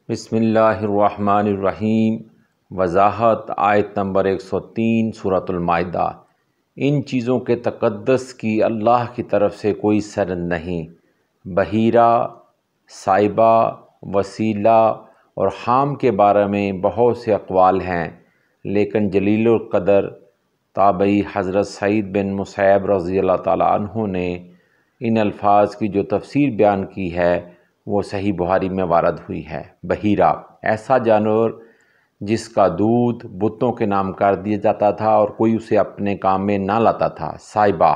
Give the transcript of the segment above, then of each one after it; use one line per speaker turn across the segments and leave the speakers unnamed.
بسم اللہ الرحمن الرحیم۔ وضاحت آیت نمبر 103 سورۃ المائدہ۔ ان چیزوں کے تقدس کی اللہ کی طرف سے کوئی سند نہیں۔ بحیرہ، سائبہ، وسیلہ اور حام کے بارے میں بہت سے اقوال ہیں، لیکن جلیل القدر تابعی حضرت سعید بن مسیب رضی اللہ تعالیٰ عنہ نے ان الفاظ کی جو تفسیر بیان کی ہے وہ صحیح بخاری میں وارد ہوئی ہے۔ بحیرہ، ایسا جانور جس کا دودھ بتوں کے نام کر دیا جاتا تھا اور کوئی اسے اپنے کام میں نہ لاتا تھا۔ سائبہ،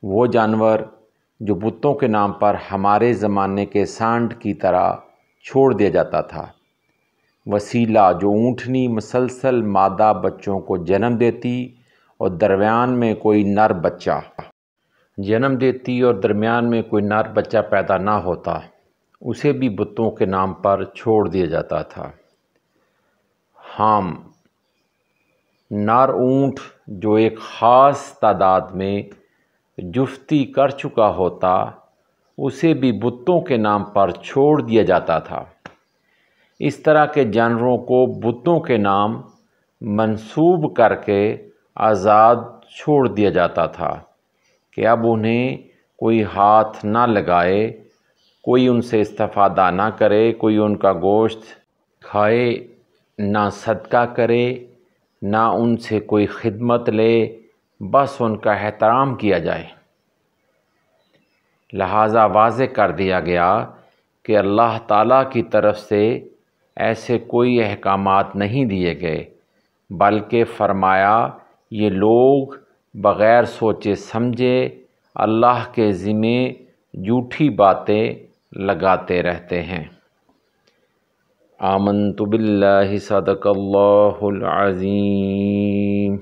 وہ جانور جو بتوں کے نام پر ہمارے زمانے کے سانڈ کی طرح چھوڑ دیا جاتا تھا۔ وسیلہ، جو اونٹنی مسلسل مادہ بچوں کو جنم دیتی اور درمیان میں کوئی نر بچہ پیدا نہ ہوتا، اسے بھی بتوں کے نام پر چھوڑ دیا جاتا تھا۔ حام، نر اونٹ جو ایک خاص تعداد میں جفتی کر چکا ہوتا، اسے بھی بتوں کے نام پر چھوڑ دیا جاتا تھا۔ اس طرح کے جانوروں کو بتوں کے نام منسوب کر کے آزاد چھوڑ دیا جاتا تھا کہ اب انہیں کوئی ہاتھ نہ لگائے، کوئی ان سے استفادہ نہ کرے، کوئی ان کا گوشت کھائے، نہ صدقہ کرے، نہ ان سے کوئی خدمت لے، بس ان کا احترام کیا جائے۔ لہٰذا واضح کر دیا گیا کہ اللہ تعالیٰ کی طرف سے ایسے کوئی احکامات نہیں دیے گئے، بلکہ فرمایا یہ لوگ بغیر سوچے سمجھے اللہ کے ذمے جھوٹی باتیں لگاتے رہتے ہیں۔ آمنت باللہ، صدق اللہ العظیم۔